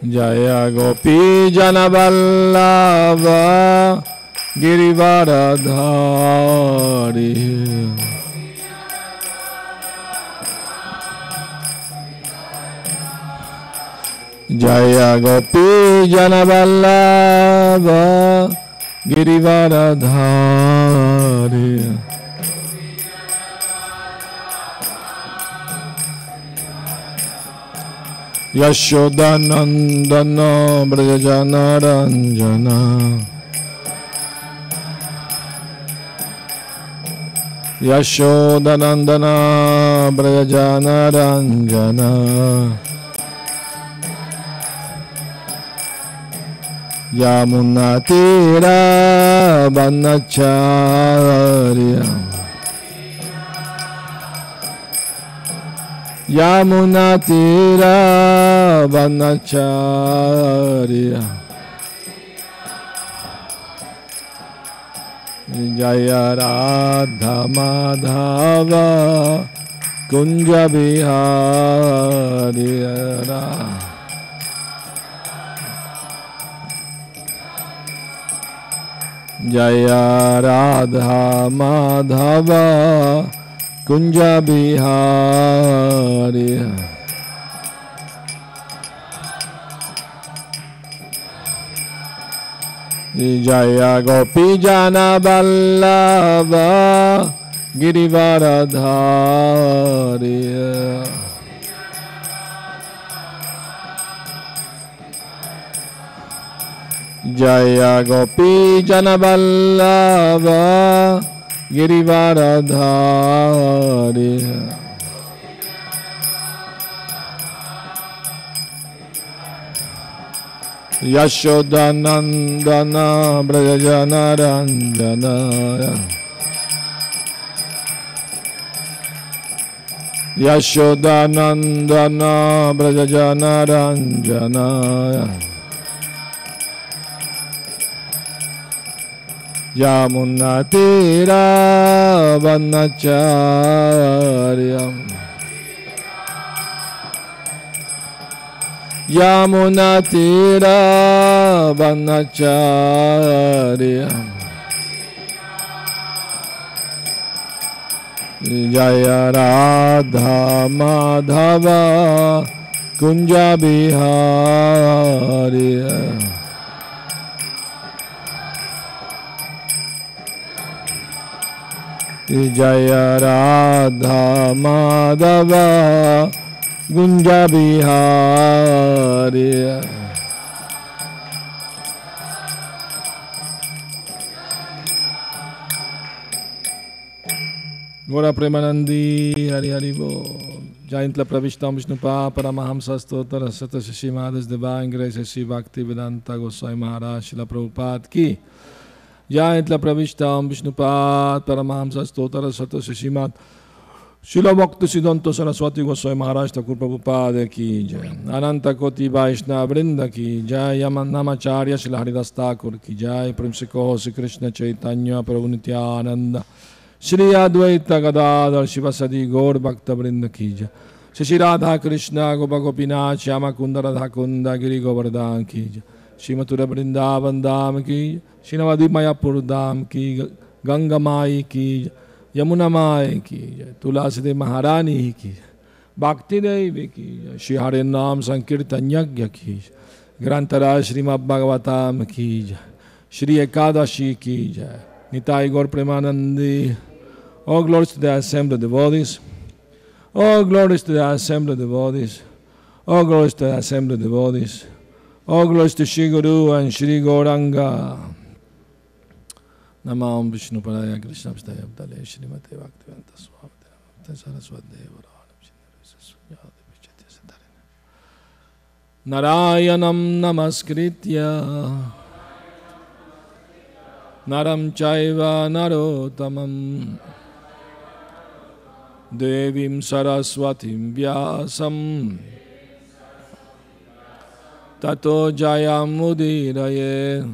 Jaya Gopi Jana Vallabha Girivaradhari. Jaya Gopi Jana Vallabha Girivaradhari. Yashodanandana Brajajana Ranjana. Yashodanandana Brajajana Ranjana. Yamunatira Vanacharya. Yamunatira Vanacharya. Jaya Radha Madhava Kunja Bihari. Jaya Radha Madhava Kunja Bihari. Jaya Gopi Jana Vallabha Girivaradhari. Jaya Gopi Jana Vallabha Girivaradhari. Yashodanandana Brajajana Ranjana. Yashodanandana Brajajana Ranjana. Yamunatira Vanacharya. Yamunatira Vanacharya. Jaya Radha Madhava Kunja Bihari. Jaya Radha Madhava Kunja Bihari. Gora Premanandi Hari Hari Bo. Jayantla Pravishtam Vishnupa Paramahamsa Stotra Sata Shishimades Divine Grace Shri Bhakti Vedanta Goswami Maharaj Srila Prabhupada Ki. Jayantla Pravishtam Vishnupa Paramahamsa Stotra Sata Shishimad Srila Bhakti Siddhanta Saraswati Goswami Maharaj Thakur Prabhupada Ki Jai. Ananta Koti Vaishnava Vrinda Ki Jai. Yamanamacharya Srila Haridas Thakur Ki Jai. Premsiko Sri Krishna Chaitanya Prabhu Nityananda Shri Advaita Gadadhar Shivasadi Gaur Bhakta Vrinda Ki Jai. Shri Radha Krishna Gopa Gopinath Shyama Kunda Radha Kunda Giri Govardhan Ki Jai. Shri Mathura Vrindavan Dham Ki Jai. Shri Navadvip Mayapur Dham Ki Jai. Ganga Mai Ki Jai. Yamuna Mai Ki Jai. Tulasidev Maharani Ki Jai. Bhakti Devi Ki Jai. Shri Hare Nam Sankirtan Yagya Ki Jai. Grantara Srimad Bhagavatam Ki Jai. Shri Ekadashi Ki Jai. Nitai Gaur Premanandi. All glories to the assembled devotees. All glories to the assembled devotees. All glories to the assembled devotees. All glories to Shri Guru and Shri Gauranga. Namam Vishnu Padaya Krishna Vistaya Abdale Shrimate Bhaktivedanta Swami Saraswati Narayanam Namaskritya Naram Chaiva Narotamam Devim Saraswatim Vyasam Tato Jayam Udiraye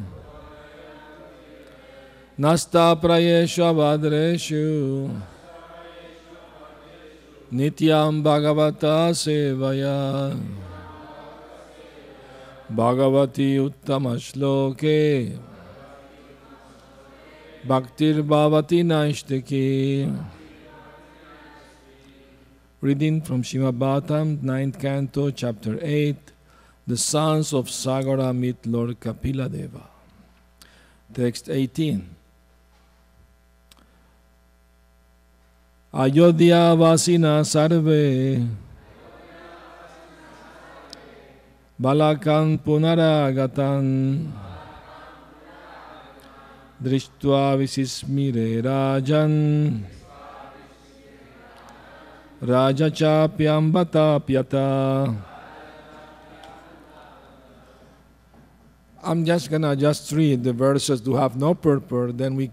Nasta Prayeshu Avadreshu Nityam Bhagavata Sevaya Bhagavati Uttama Shloke Bhaktir Bhavati Naishtaki. Reading from Srimad Bhagavatam, 9th Canto, Chapter 8. The sons of Sagara meet Lord Kapila Deva. Text 18. Ayodhya Vasina Sarve Balakan Punaragatan Drishtva Visismire Rajan Raja Chapyam Vatapyata. I'm just gonna read the verses to have no purport, then we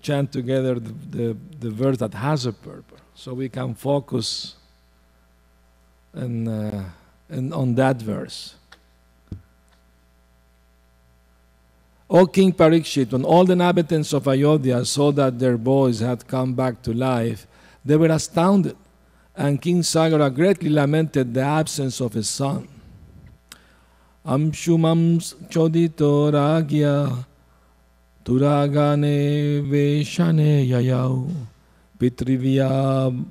chant together the verse that has a purport, so we can focus and on that verse. O King Parikshit, when all the inhabitants of Ayodhya saw that their boys had come back to life, they were astounded, and King Sagara greatly lamented the absence of his son. Amshumam chodito ragya turagane veshane yayau pitrivya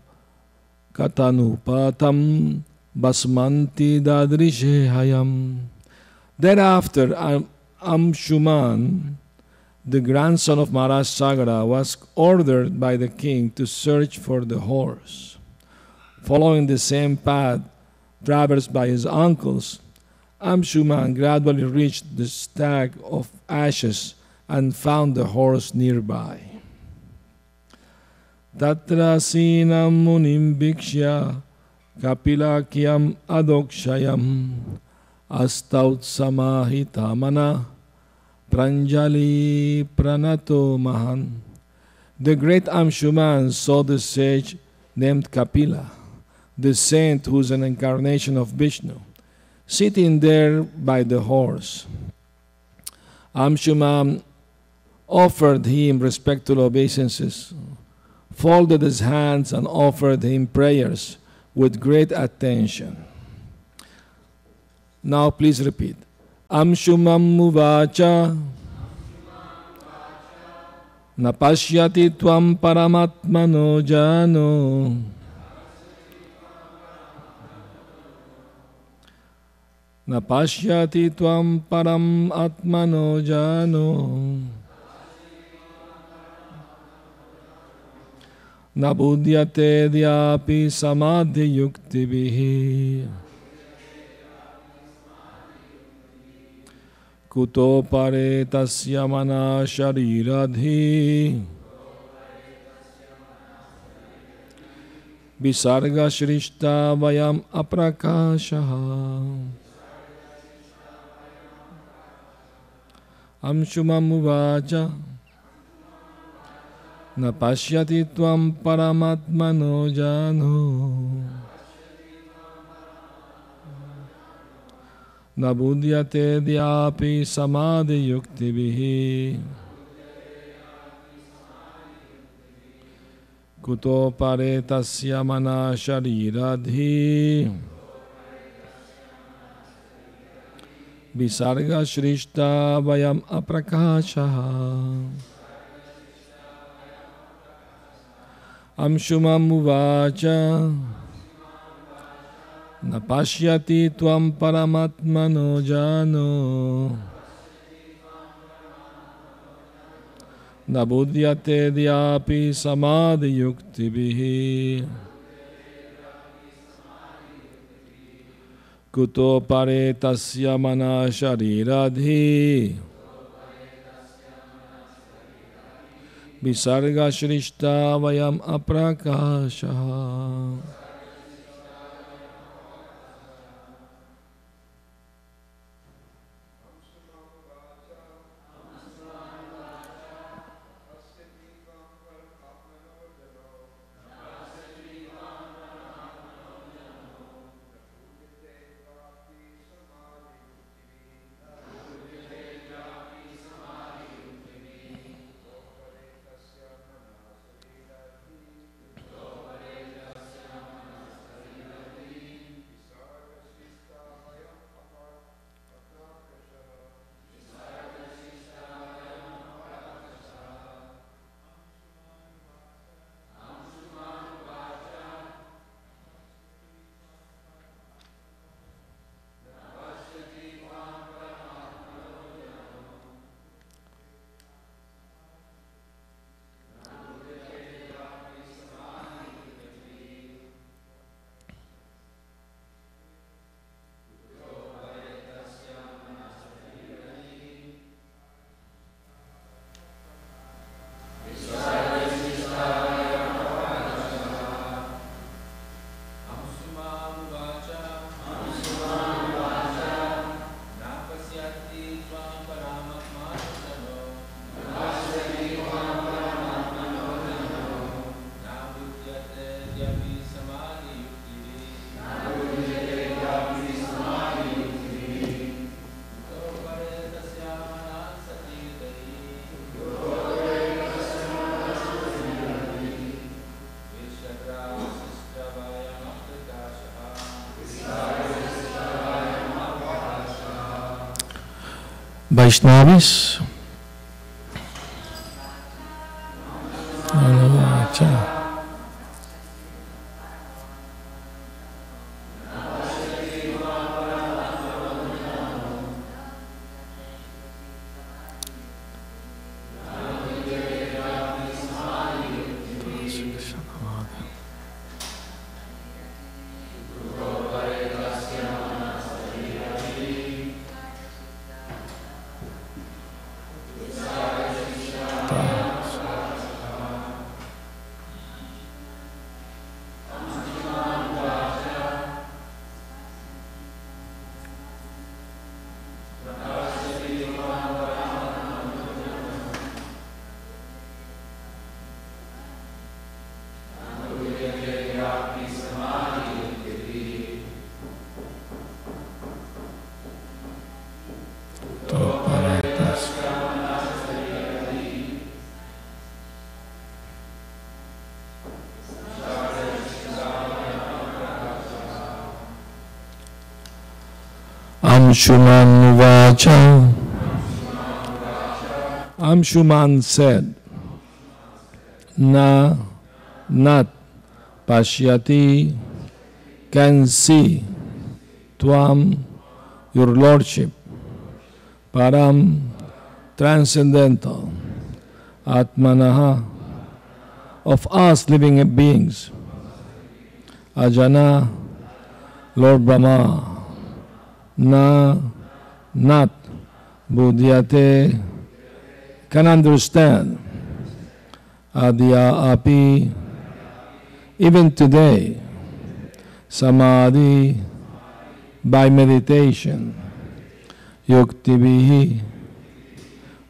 katanupatam basmanti dadrishe hayam. Thereafter, Amshuman, the grandson of Maharaj Sagara, was ordered by the king to search for the horse. Following the same path traversed by his uncles, Amshuman gradually reached the stag of ashes and found the horse nearby. Tatra sinam munim bhikshya kapilakyam adokshayam astaut samahita mana pranjali pranato mahan. The great Amshuman saw the sage named Kapila, the saint who is an incarnation of Vishnu, sitting there by the horse. Amshuman offered him respectful obeisances, folded his hands, and offered him prayers with great attention. Now please repeat. Amshumam muvacha napashyati tvam paramatmano jano napashyati tvam param atmano jano nabudyate dhyapi samadhi yuktibihi kuto pare tasya mana shariradhi visarga shrishta vayam aprakashaha. Amshumam uvacha napashyati tvam paramatmano jano nabudyate dhyapi samadhi yuktibihi kuto pare tasya mana shariradhi visarga shrishta vayam aprakashaha. Amshumam uvacha napashyati tvam paramatmano jano nabudyate dhyapi samadhi yuktibihi kuto pare tasya mana shariradhi visarga shrishta vayam aprakashaha. Vaishnavis. Acha. Amshuman Vacha. Amshuman said, Na, not, Pashyati, can see, Tvam, your lordship, Param, transcendental, Atmanaha, of us living beings, Ajana, Lord Brahma, Na, not, Buddhyate, can understand, Adya Api, even today, Samadhi, by meditation, Yuktivihi,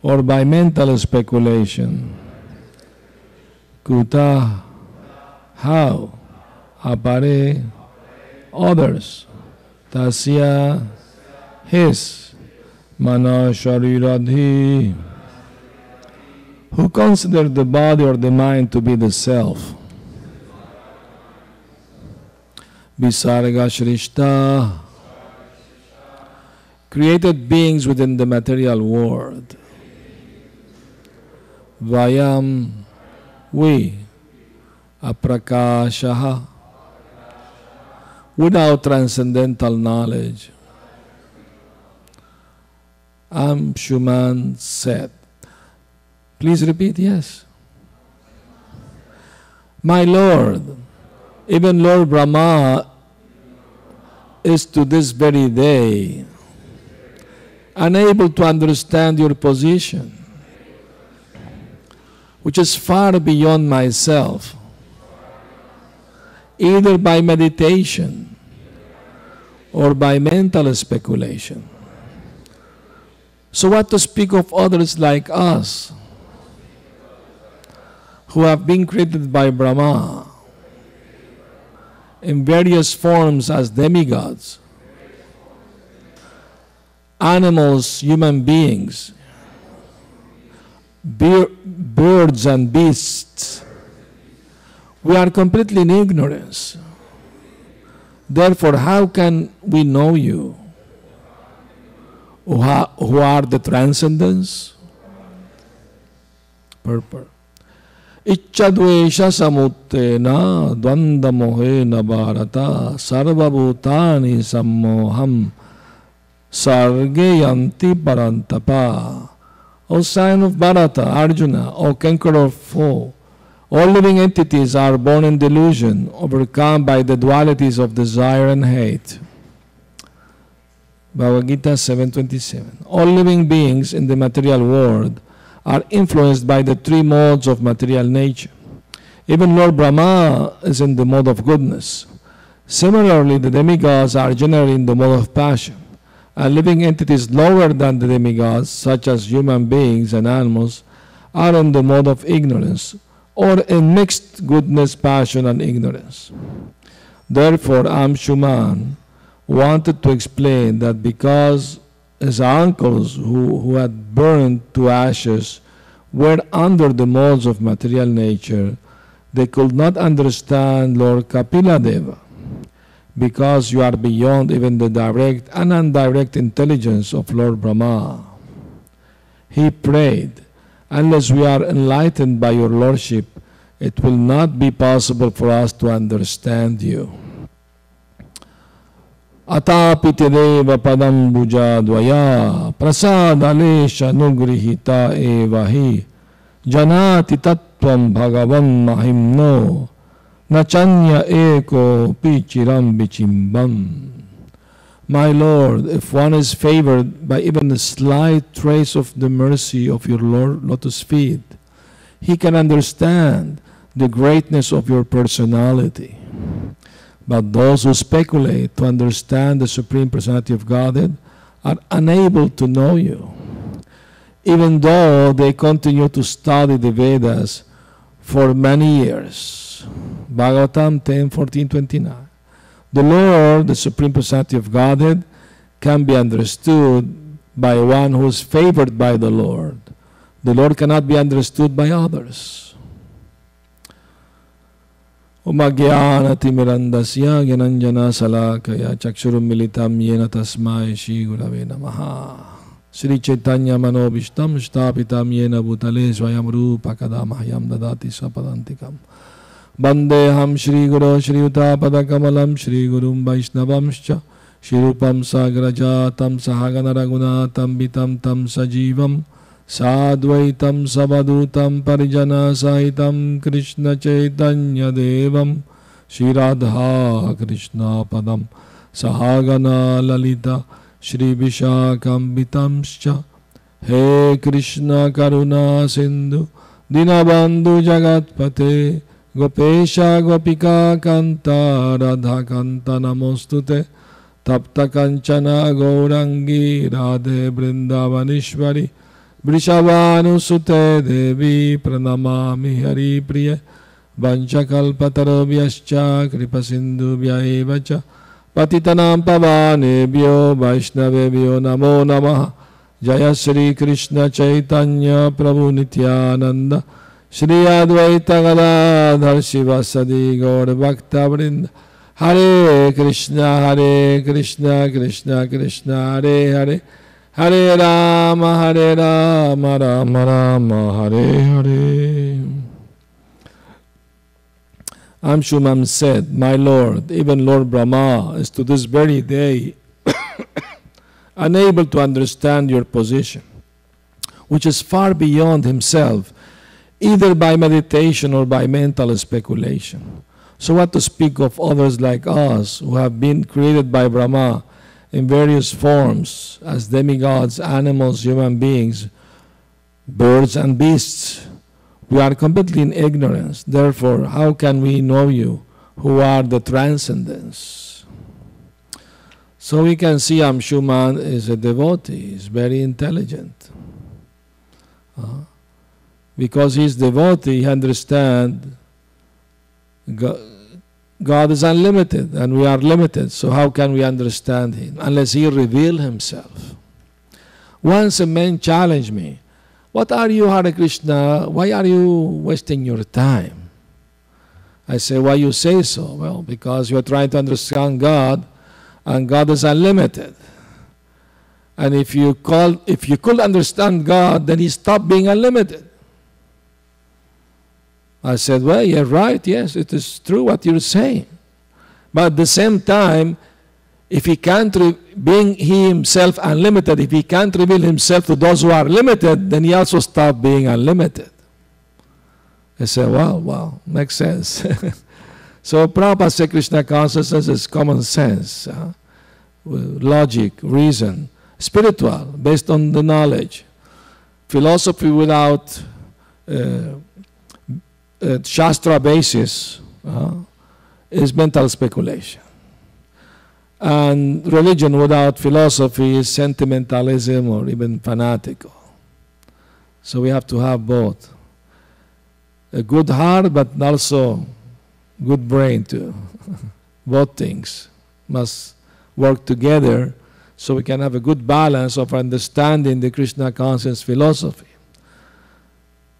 or by mental speculation, Kuta, how, Apare, others, Tasya, his, Mana Shariradhi, who consider the body or the mind to be the self. Visarga Shrishta, created beings within the material world. Vayam, we, Aprakashaha, without transcendental knowledge. Amshuman said. Please repeat, yes. My Lord, even Lord Brahma is to this very day unable to understand your position, which is far beyond myself, either by meditation or by mental speculation. So what to speak of others like us, who have been created by Brahma in various forms as demigods, animals, human beings, birds and beasts. We are completely in ignorance. Therefore, how can we know you, who are the transcendence? Purport. Ichchadvesha samuttena dvandamohena bharata sarvabhutani sammoham sargeyanti parantapa. O son of Bharata, Arjuna, O conqueror foe, all living entities are born in delusion, overcome by the dualities of desire and hate. Bhagavad Gita 7:27. All living beings in the material world are influenced by the three modes of material nature. Even Lord Brahma is in the mode of goodness. Similarly, the demigods are generally in the mode of passion, and living entities lower than the demigods, such as human beings and animals, are in the mode of ignorance, or in mixed goodness, passion, and ignorance. Therefore, Amshuman wanted to explain that because his uncles, who had burned to ashes, were under the modes of material nature, they could not understand Lord Kapila Deva, because you are beyond even the direct and indirect intelligence of Lord Brahma. He prayed, unless we are enlightened by your Lordship, it will not be possible for us to understand you. Atapiti deva padam bhuja dvaya prasadalesha nugrihita evahi janati tattvam bhagavan mahimno nachanya eko pichiram bichimbam. My Lord, if one is favored by even a slight trace of the mercy of your Lord lotus feet, he can understand the greatness of your personality. But those who speculate to understand the Supreme Personality of Godhead are unable to know you, even though they continue to study the Vedas for many years. Bhagavatam 10:14-29. The Lord, the Supreme Personality of Godhead, can be understood by one who is favored by the Lord. The Lord cannot be understood by others. Umagyanatimirandasya gyananjana salakaya chakshurum militam yena tasmai shri gurave namaha. Sri Chaitanya manobishtam shtapitam yena bhutale swayam rupa kadamahyam dadati sapadantikam. Bandeham Shri Guru Shri Utapada Kamalam Shri Gurum Vaishnavamscha Shirupam Sagrajatam Sahagana Raghunatam Vitam Tam Sajivam Sadvaitam Savadutam Parijana Sahitam Krishna Chaitanya Devam Shri Radha Krishna Padam Sahagana Lalita Shri Vishakam Vitamscha. He Krishna Karuna Sindhu Dinabandhu Jagatpate Gopesha Gopika Kanta Radha Kanta Namostute Tapta Kanchana Gaurangi Radhe Vrindavanishvari Vrishabhanusute Devi Pranamami Hari Priya Vanchakalpatarobhyascha Kripasindhubhya evacha Patitanam Pavanebhyo Vaishnavebhyo Namo Namaha. Jaya Sri Krishna Chaitanya Prabhu Nityananda Shri Advaita Gadadhar Shivasadi Gaur Bhakta Vrinda. Hare Krishna Krishna Krishna Hare Hare Hare Rama Rama Rama Hare Hare. Amshumam said, my Lord, even Lord Brahma is to this very day unable to understand your position, which is far beyond himself, either by meditation or by mental speculation. So what to speak of others like us, who have been created by Brahma in various forms, as demigods, animals, human beings, birds and beasts. We are completely in ignorance. Therefore, how can we know you, who are the transcendence? So we can see Amshuman is a devotee, is very intelligent. Because he is devotee, he understands God is unlimited and we are limited. So how can we understand him unless he reveal himself? Once a man challenged me, what are you, Hare Krishna? Why are you wasting your time? I say, why you say so? Well, because you are trying to understand God, and God is unlimited. And if you could understand God, then he stopped being unlimited. I said, well, you're right, yes, it is true what you're saying. But at the same time, if he can't, being he himself unlimited, if he can't reveal himself to those who are limited, then he also stopped being unlimited. I said, wow, makes sense. So Prabhupada said Krishna consciousness is common sense, logic, reason, spiritual, based on the knowledge. Philosophy without Shastra basis is mental speculation. And religion without philosophy is sentimentalism or even fanatical. So we have to have both. A good heart, but also good brain too. Both things must work together so we can have a good balance of understanding the Krishna conscious philosophy.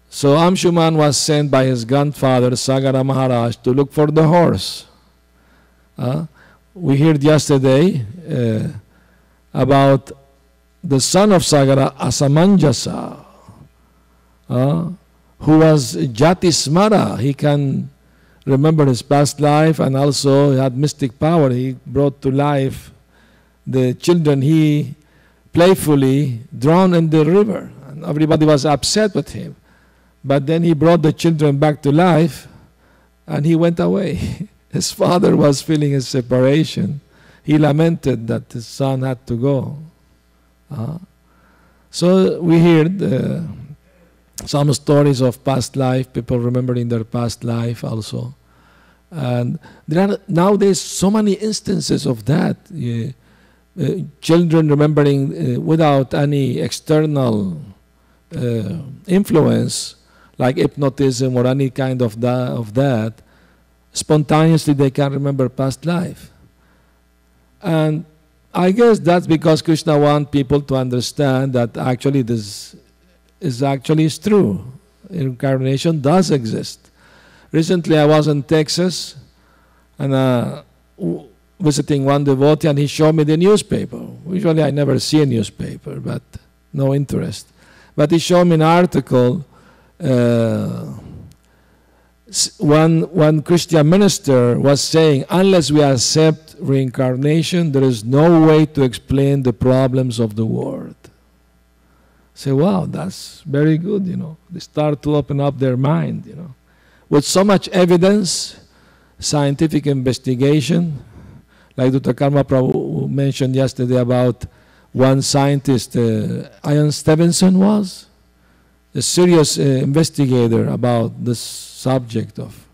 So Amshuman was sent by his grandfather, Sagara Maharaj, to look for the horse. We heard yesterday about the son of Sagara, Asamanjasa, who was Jati Smara. He can remember his past life, and also he had mystic power. He brought to life the children he playfully drowned in the river. And everybody was upset with him. But then he brought the children back to life, and he went away. His father was feeling a separation. He lamented that his son had to go. So we heard some stories of past life, people remembering their past life also. And there are nowadays so many instances of that. Children remembering without any external influence, like hypnotism or any kind of that, spontaneously they can remember past life. And I guess that's because Krishna wants people to understand that actually this is actually true. Reincarnation does exist. Recently I was in Texas and visiting one devotee, and he showed me the newspaper. Usually I never see a newspaper, but no interest. But he showed me an article. One Christian minister was saying, unless we accept reincarnation, there is no way to explain the problems of the world. Say, wow, that's very good, They start to open up their mind, With so much evidence, scientific investigation, like Dr. Karma Prabhu mentioned yesterday about one scientist, Ian Stevenson was, a serious investigator about this subject of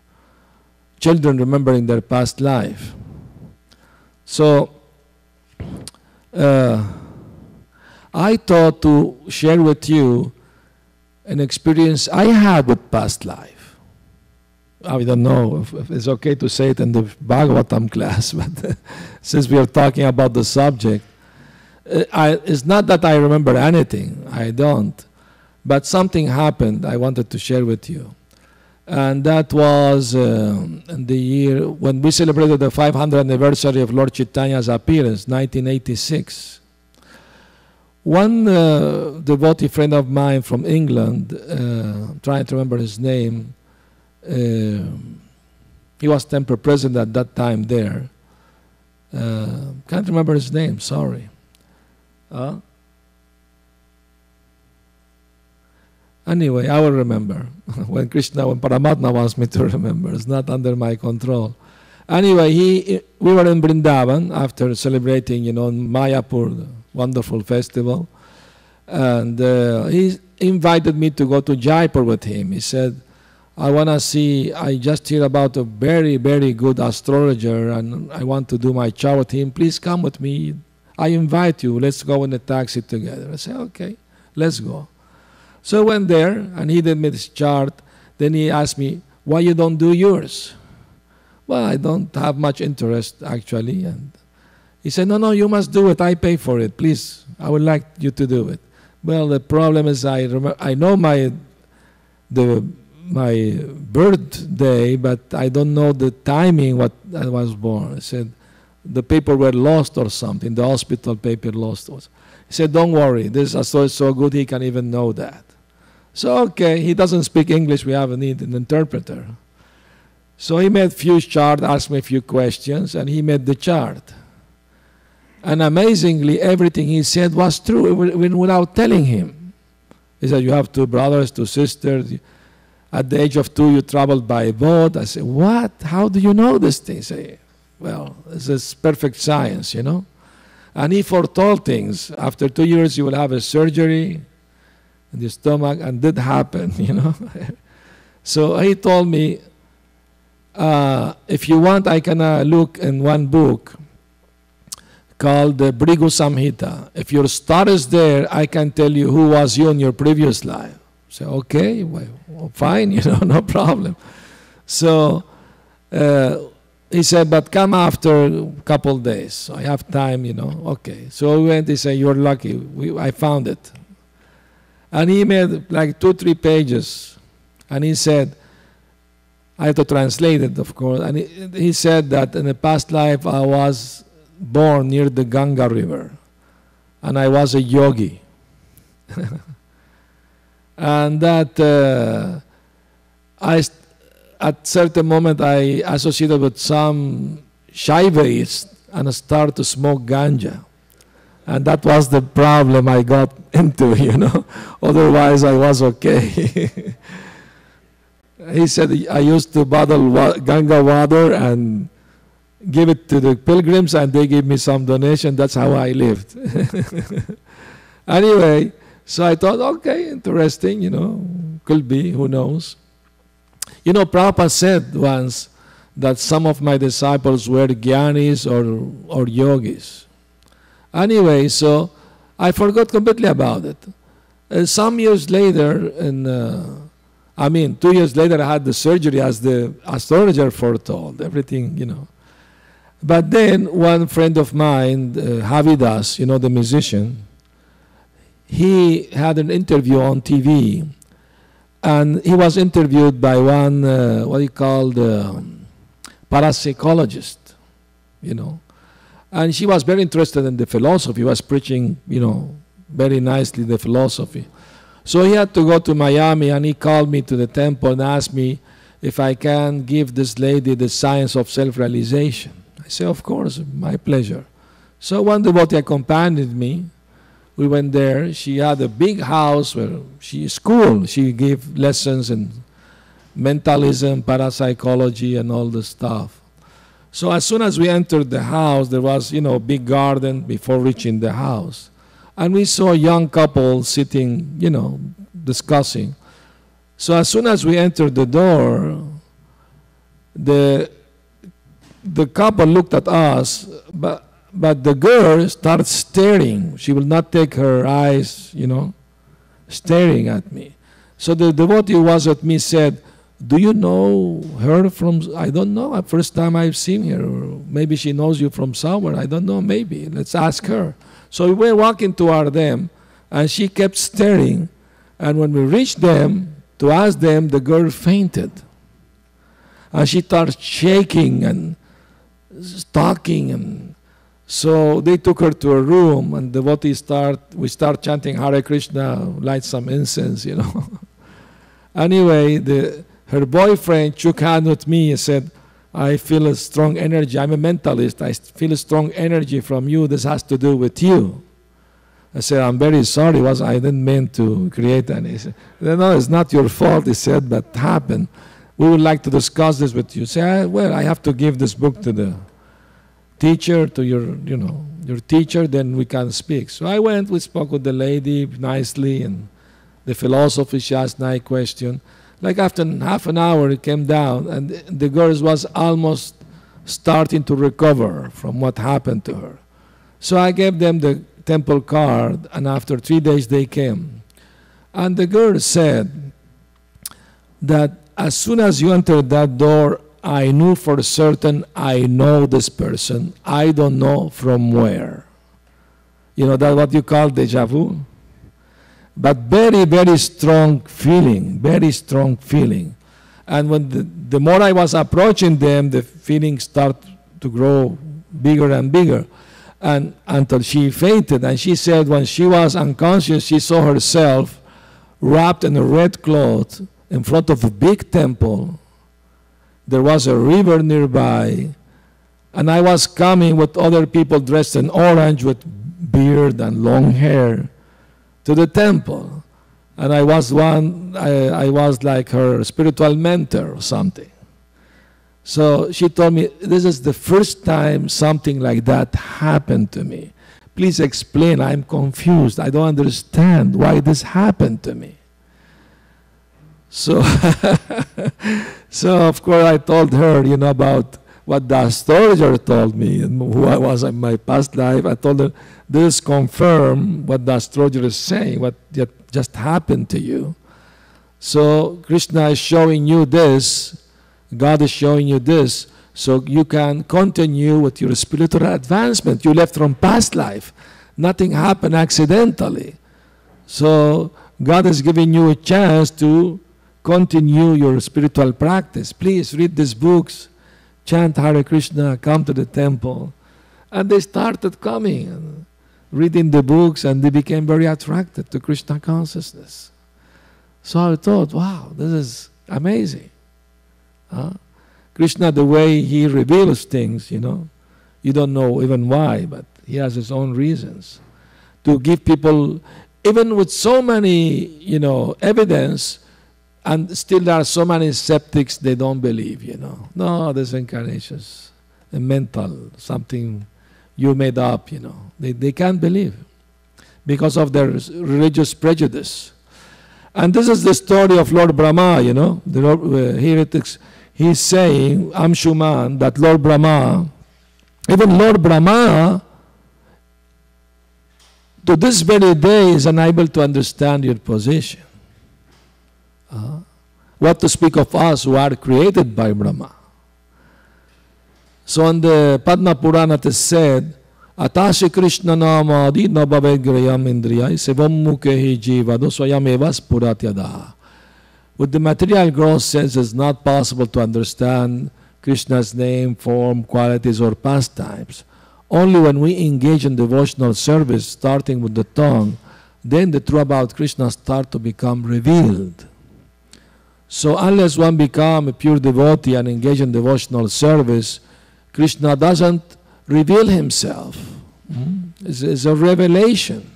children remembering their past life. So, I thought to share with you an experience I had with past life. I don't know if it's okay to say it in the Bhagavatam class, but since we are talking about the subject, it's not that I remember anything, I don't, but something happened I wanted to share with you. And that was in the year when we celebrated the 500th anniversary of Lord Chaitanya's appearance, 1986. One devotee friend of mine from England, trying to remember his name, he was temple president at that time there. Can't remember his name, sorry. Anyway, I will remember when Paramatma wants me to remember. It's not under my control. Anyway, we were in Vrindavan after celebrating, in Mayapur, the wonderful festival. And he invited me to go to Jaipur with him. He said, I just hear about a very, very good astrologer and I want to do my chart with him. Please come with me. I invite you. Let's go in a taxi together. I said, okay, let's go. So I went there, and he did me this chart. Then he asked me, why you don't do yours? Well, I don't have much interest, actually. And he said, no, you must do it. I pay for it. Please, I would like you to do it. Well, the problem is I know my birthday, but I don't know the timing what I was born. I said, the paper were lost or something. The hospital paper lost. He said, don't worry. This astrologer is so good he can even know that. So, okay, he doesn't speak English. We have an interpreter. So he made a few charts, asked me a few questions, and he made the chart. And amazingly, everything he said was true without telling him. He said, you have 2 brothers, 2 sisters. At the age of 2, you traveled by boat. I said, what? How do you know this thing? He said, well, this is perfect science, And he foretold things. After 2 years, you will have a surgery in the stomach, and that happened, So he told me, if you want, I can look in one book called the Brigu Samhita. If your star is there, I can tell you who was you in your previous life. I said, okay, well, fine, no problem. So he said, but come after a couple days. So I have time, okay. So we went, he said, you're lucky. I found it. And he made like 2-3 pages. And he said, I had to translate it, of course. And he said that in a past life I was born near the Ganga River. And I was a yogi. And that at certain moment I associated with some Shaivaists and I started to smoke ganja. And that was the problem I got into, Otherwise I was okay. He said I used to bottle Ganga water and give it to the pilgrims and they gave me some donation. That's how I lived. Anyway, so I thought, okay, interesting, could be, who knows. Prabhupada said once that some of my disciples were gyanis or yogis. Anyway, so I forgot completely about it. Some years later, 2 years later, I had the surgery as the astrologer foretold, everything, But then one friend of mine, Havidas, the musician, he had an interview on TV, and he was interviewed by one, parapsychologist, And she was very interested in the philosophy. He was preaching, very nicely the philosophy. So he had to go to Miami, and he called me to the temple and asked me if I can give this lady the science of self-realization. I said, of course, my pleasure. So one devotee accompanied me. We went there. She had a big house where she gave lessons in mentalism, parapsychology, and all the stuff. So as soon as we entered the house, there was, a big garden before reaching the house. And we saw a young couple sitting, discussing. So as soon as we entered the door, the couple looked at us, but the girl started staring. She will not take her eyes, staring at me. So the devotee who was with me said, do you know her from, I don't know, first time I've seen her, or maybe she knows you from somewhere, I don't know, maybe, let's ask her. So we were walking toward them, and she kept staring, and when we reached them, to ask them, the girl fainted. And she started shaking and talking, and so they took her to a room, and we start chanting Hare Krishna, light some incense, Anyway, her boyfriend shook hands with me and said, I feel a strong energy. I'm a mentalist. I feel a strong energy from you. This has to do with you. I said, I'm very sorry. I didn't mean to create any. He said, no, it's not your fault, he said, but it happened. We would like to discuss this with you. Say, well, I have to give this book to the teacher, to your teacher, then we can speak. So I went, we spoke with the lady nicely, and the philosophy, she asked nice question. Like after half an hour, it came down, and the girl was almost starting to recover from what happened to her. So I gave them the temple card, and after 3 days they came. And the girl said that as soon as you entered that door, I knew for certain I know this person. I don't know from where. That's what you call deja vu? But very, very strong feeling, very strong feeling. And when the more I was approaching them, the feeling started to grow bigger and bigger, and until she fainted. And she said when she was unconscious, she saw herself wrapped in a red cloth in front of a big temple. There was a river nearby, and I was coming with other people dressed in orange with beard and long hair to the temple, and I was like her spiritual mentor or something. So she told me, this is the first time something like that happened to me. Please explain, I'm confused. I don't understand why this happened to me. So, so of course I told her, about what the astrologer told me and who I was in my past life. I told her, this confirms what the astrologer is saying, what just happened to you. So Krishna is showing you this, God is showing you this, so you can continue with your spiritual advancement. You left from past life. Nothing happened accidentally. So God is giving you a chance to continue your spiritual practice. Please read these books, chant Hare Krishna, come to the temple. And they started coming and reading the books, and they became very attracted to Krishna consciousness. So I thought, wow, this is amazing. Krishna, the way he reveals things, you don't know even why, but he has his own reasons to give people, even with so many, evidence, and still there are so many skeptics, they don't believe, No, this incarnation is a mental, something you made up, They can't believe because of their religious prejudice. And this is the story of Lord Brahma, Here he's saying, Amshuman, that Lord Brahma, even Lord Brahma, to this very day is unable to understand your position. What to speak of us who are created by Brahma. So in the Padma Purana it is said, Atashi Krishna namadi nabhavegrayam indriyai sevam mukhehi jivado swayamevas puratyadaha. With the material growth sense, it's not possible to understand Krishna's name, form, qualities, or pastimes. Only when we engage in devotional service, starting with the tongue, then the truth about Krishna start to become revealed. So unless one become a pure devotee and engage in devotional service, Krishna doesn't reveal himself. It's a revelation.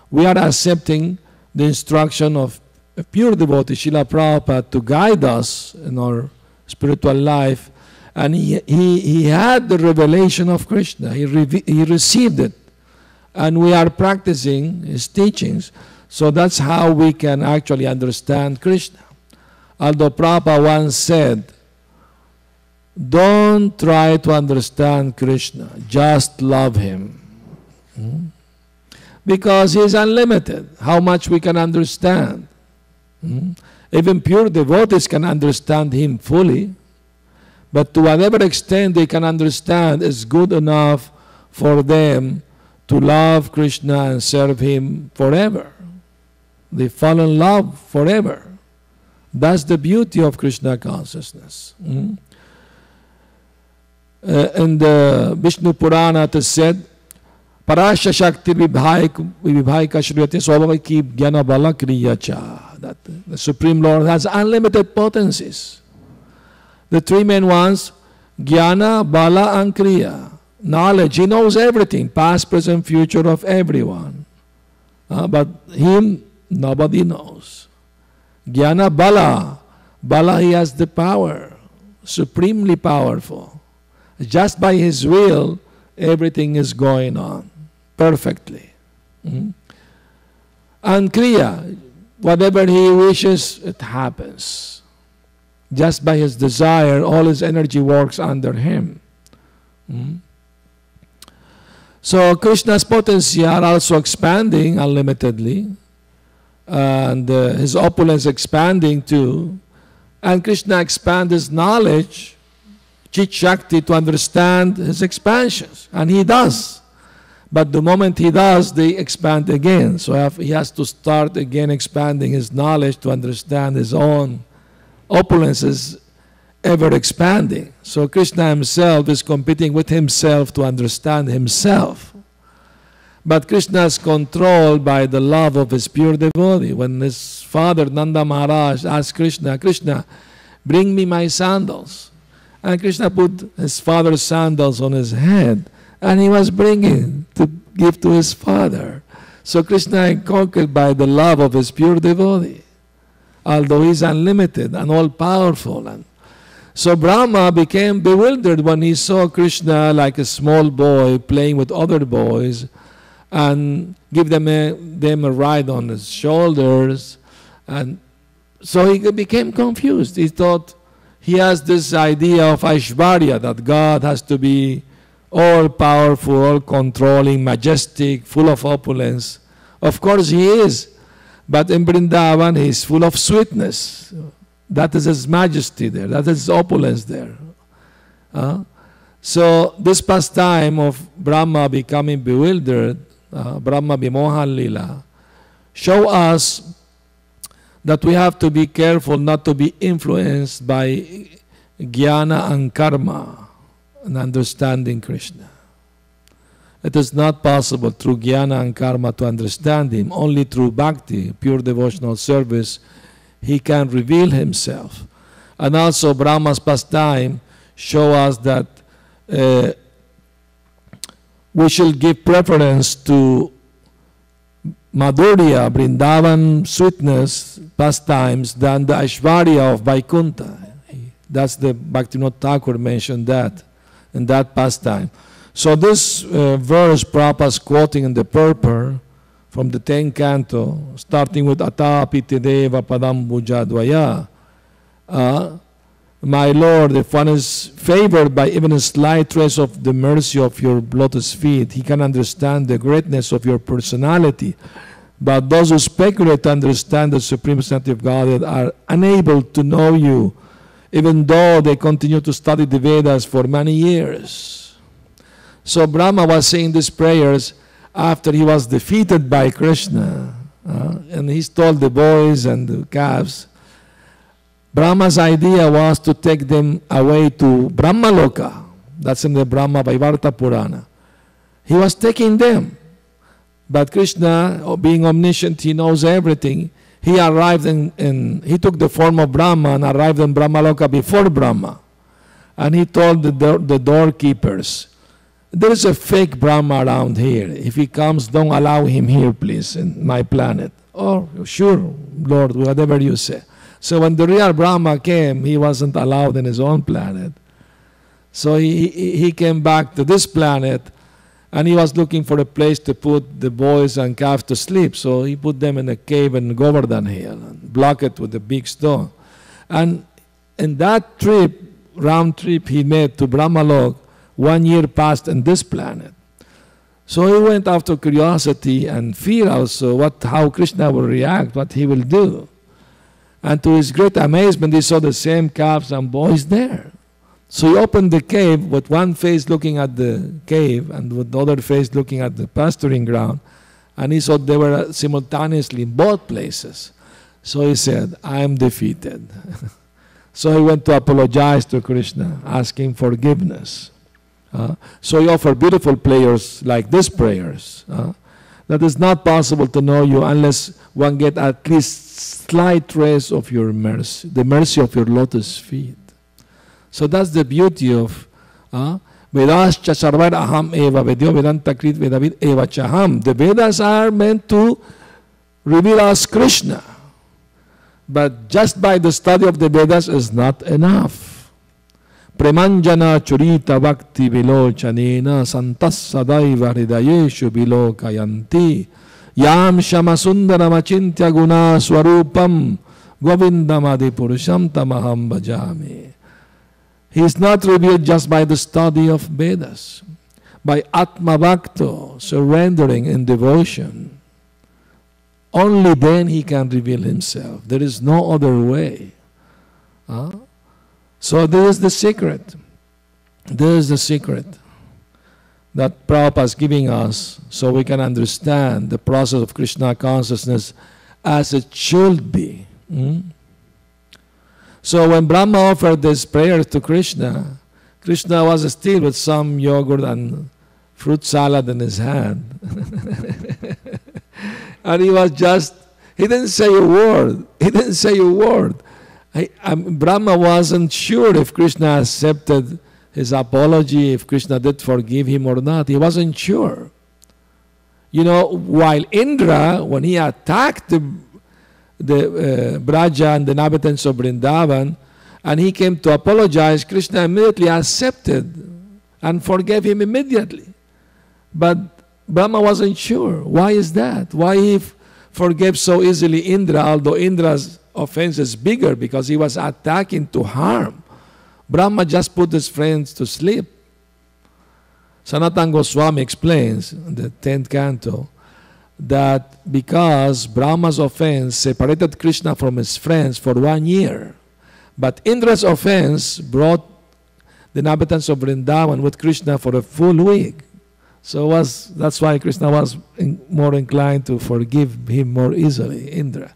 We are accepting the instruction of a pure devotee, Srila Prabhupada, to guide us in our spiritual life. And he had the revelation of Krishna. He received it. And we are practicing his teachings. So that's how we can actually understand Krishna. Although Prabhupada once said, don't try to understand Krishna, just love him. Because he is unlimited, how much we can understand. Even pure devotees can understand him fully, but to whatever extent they can understand is good enough for them to love Krishna and serve him forever. They fall in love forever. That's the beauty of Krishna consciousness. In the Vishnu Purana it is said, Parasya Shakti Vibhaika Shriyate Swabhavaki Jnana Bala Kriyacha. That the Supreme Lord has unlimited potencies. The three main ones, Jnana, Bala, and Kriya. Knowledge, he knows everything, past, present, future of everyone. But him, nobody knows. Jnana, Bala. Bala, he has the power, supremely powerful. Just by his will, everything is going on perfectly. And Kriya, whatever he wishes, it happens. Just by his desire, all his energy works under him. So Krishna's potency are also expanding unlimitedly, and his opulence expanding too. And Krishna expands his knowledge, Chit Shakti, to understand his expansions. And he does. But the moment he does, they expand again. So he has to start again expanding his knowledge to understand his own opulence is ever expanding. So Krishna himself is competing with himself to understand himself. But Krishna is controlled by the love of his pure devotee. When his father Nanda Maharaj asked Krishna, Krishna, bring me my sandals. And Krishna put his father's sandals on his head, and he was bringing to give to his father. So Krishna is conquered by the love of his pure devotee, although he is unlimited and all-powerful. And so Brahma became bewildered when he saw Krishna like a small boy playing with other boys and give them a ride on his shoulders. And so he became confused. He thought he has this idea of Aishvarya, that God has to be all-powerful, all-controlling, majestic, full of opulence. Of course he is, but in Vrindavan he is full of sweetness. That is his majesty there, that is his opulence there. So this pastime of Brahma becoming bewildered, Brahma Vimohan Lila, show us that we have to be careful not to be influenced by jnana and karma and understanding Krishna. It is not possible through jnana and karma to understand him. Only through bhakti, pure devotional service, he can reveal himself. And also Brahma's pastime show us that we should give preference to Madhurya, Vrindavan sweetness, pastimes, than the Aishwarya of Vaikuntha. That's the Bhaktivinoda Thakur mentioned that in that pastime. So this verse Prabhupada is quoting in the purport from the 10th canto, starting with Atapiti Deva Padam Bhujadvaya. My Lord, if one is favored by even a slight trace of the mercy of your lotus feet, he can understand the greatness of your personality. But those who speculate to understand the Supreme Personality of Godhead are unable to know you, even though they continue to study the Vedas for many years. So Brahma was saying these prayers after he was defeated by Krishna. And he told the boys and the calves, Brahma's idea was to take them away to Brahmaloka. That's in the Brahma Vaivarta Purana. He was taking them. But Krishna, being omniscient, he knows everything. He arrived he took the form of Brahma and arrived in Brahmaloka before Brahma. And he told the doorkeepers, there is a fake Brahma around here. If he comes, don't allow him here, please, in my planet. Oh, sure, Lord, whatever you say. So when the real Brahma came, he wasn't allowed in his own planet. So he came back to this planet, and he was looking for a place to put the boys and calves to sleep. So he put them in a cave in Govardhan Hill and blocked it with a big stone. And in that trip, round trip he made to Brahmalok, 1 year passed in this planet. So he went after curiosity and fear also, how Krishna will react, what he will do. And to his great amazement, he saw the same calves and boys there. So he opened the cave with one face looking at the cave and with the other face looking at the pasturing ground. And he saw they were simultaneously in both places. So he said, I am defeated. So he went to apologize to Krishna, asking forgiveness. So he offered beautiful prayers like these prayers. That is not possible to know you unless one get at least slight trace of your mercy, the mercy of your lotus feet. So that's the beauty of Vedascha sarvar aham eva vedyo vedanta krit vedavid eva chaham. The Vedas are meant to reveal us Krishna. But just by the study of the Vedas is not enough. Premanjana churita bhakti vilochanena santas sadaiva hridayeshu vilokayanti yam shama sundaram achintya guna swarupam govindamadi purusham tamaham bhajami. He is not revealed just by the study of Vedas, by Atma Bhakto, surrendering in devotion. Only then he can reveal himself. There is no other way. So there is the secret. There is the secret that Prabhupada is giving us so we can understand the process of Krishna consciousness as it should be. So when Brahma offered this prayer to Krishna, Krishna was still with some yogurt and fruit salad in his hand. And he was he didn't say a word. He didn't say a word. Brahma wasn't sure if Krishna accepted his apology, if Krishna did forgive him or not. He wasn't sure. You know, while Indra, when he attacked the Braja and the inhabitants of Vrindavan, and he came to apologize, Krishna immediately accepted and forgave him immediately. But Brahma wasn't sure. Why is that? Why he forgave so easily Indra, although Indra's offense is bigger because he was attacking to harm. Brahma just put his friends to sleep. Sanatana Goswami explains in the 10th canto that because Brahma's offense separated Krishna from his friends for 1 year, but Indra's offense brought the inhabitants of Vrindavan with Krishna for a full week. So that's why Krishna was more inclined to forgive him more easily, Indra.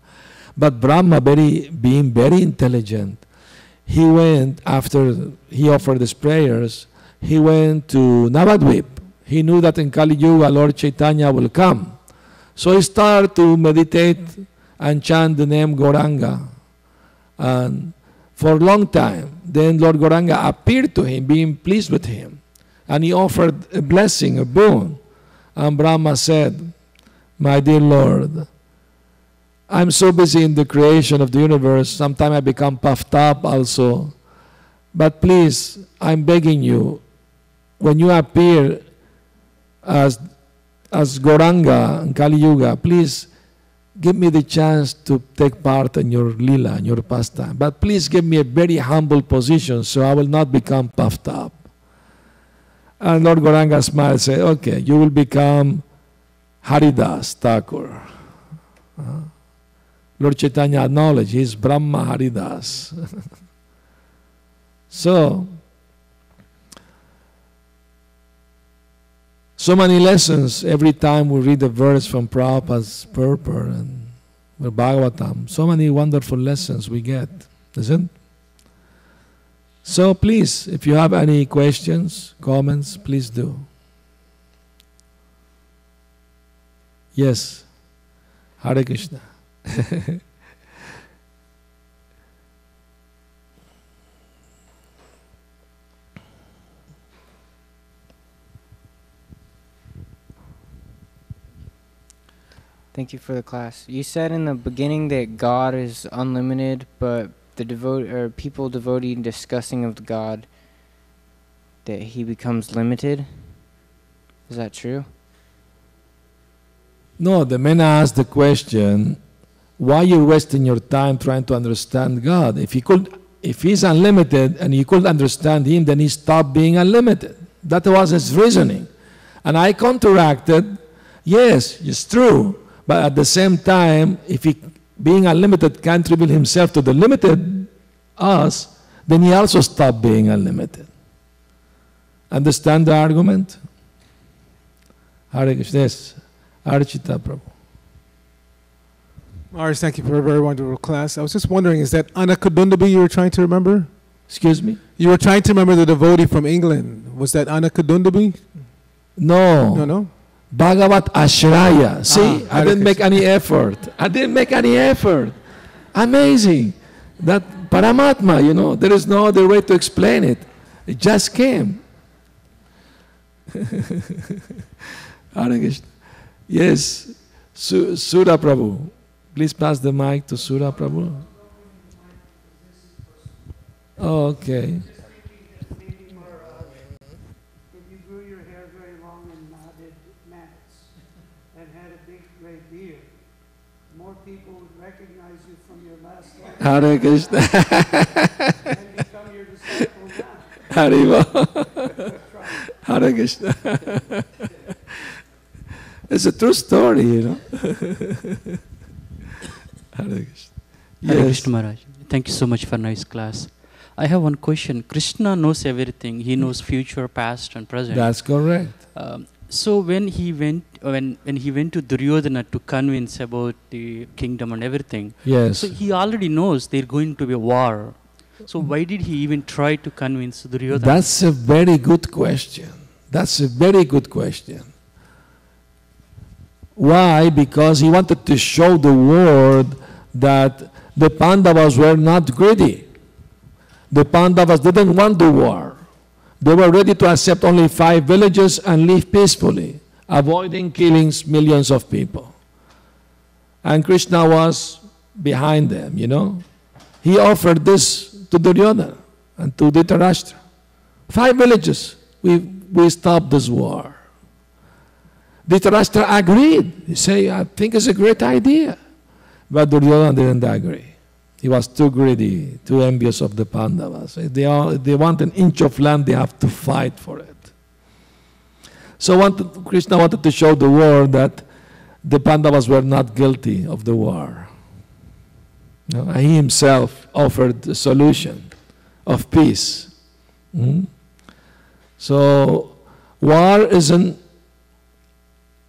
But Brahma, being very intelligent, he went, after he offered his prayers, he went to Navadvip, he knew that in Kali Yuga Lord Chaitanya will come. So he started to meditate and chant the name Gauranga. And for a long time, then Lord Gauranga appeared to him, being pleased with him. And he offered a blessing, a boon. And Brahma said, my dear Lord, I'm so busy in the creation of the universe, sometimes I become puffed up also. But please, I'm begging you, when you appear as Gauranga in Kali Yuga, please give me the chance to take part in your lila, in your pastime. But please give me a very humble position so I will not become puffed up. And Lord Gauranga smiled and said, okay, you will become Haridas Thakur. Lord Chaitanya acknowledged he is Brahma Haridas. So many lessons every time we read a verse from Prabhupada's purport and the Bhagavatam. So many wonderful lessons we get, isn't it? So please, if you have any questions, comments, please do. Yes. Hare Krishna. Thank you for the class. You said in the beginning that God is unlimited, but the people devoting discussing of God, that he becomes limited. Is that true? No, the man asked the question, why are you wasting your time trying to understand God? If he's unlimited and you could understand him, then he stopped being unlimited. That was his reasoning. And I counteracted, yes, it's true. But at the same time, if he, being unlimited, can't reveal himself to the limited, us, then he also stopped being unlimited. Understand the argument? Hare Krishna. Yes. Archita Prabhu. Maharaj, thank you for a very wonderful class. I was just wondering, is that Anakadundabi you were trying to remember? Excuse me? You were trying to remember the devotee from England. Was that Anakadundabi? No. No? Bhagavat Ashraya. See, I didn't make Krishna. any effort. I didn't make any effort. Amazing. That Paramatma, you know, there is no other way to explain it. It just came. Hare Krishna. Yes, Sura Prabhu. Please pass the mic to Sura Prabhu. Oh, okay. People would recognize you from your last life. Hare Krishna. And become your disciple now. Hariva. Hare Krishna. It's a true story, you know. Hare Krishna. Yes. Hare Krishna Maharaj. Thank you so much for nice class. I have one question. Krishna knows everything. He knows future, past, and present. That's correct. So when he went to Duryodhana to convince about the kingdom and everything, yes. So he already knows there's going to be a war. So why did he even try to convince Duryodhana? That's a very good question. That's a very good question. Why? Because he wanted to show the world that the Pandavas were not greedy. The Pandavas didn't want the war. They were ready to accept only 5 villages and live peacefully, avoiding killing millions of people. And Krishna was behind them, you know. He offered this to Duryodhana and to Dhritarashtra. 5 villages, we stopped this war. Dhritarashtra agreed. He said, I think it's a great idea. But Duryodhana didn't agree. He was too greedy, too envious of the Pandavas. If they want an inch of land, they have to fight for it. So Krishna wanted to show the world that the Pandavas were not guilty of the war. You know, and he himself offered the solution of peace. So war isn't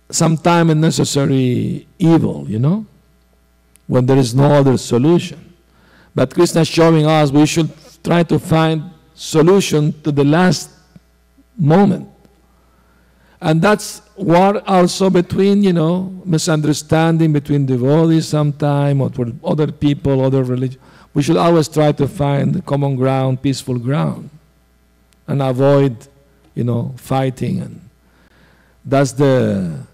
sometimes a necessary evil, you know, when there is no other solution. But Krishna is showing us we should try to find solution to the last moment. And that's war also between, misunderstanding between devotees sometime, or other people, other religions. We should always try to find common ground, peaceful ground, and avoid, fighting. And that's the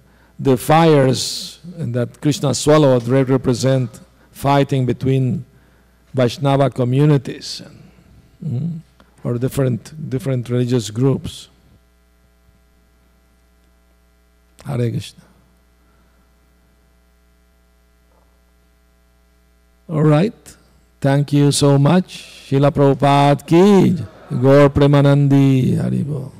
fires that Krishna swallowed represent fighting between Vaishnava communities or different religious groups. Hare Krishna. All right. Thank you so much. Srila Prabhupada ki, Gaur Premanandi, Haribo.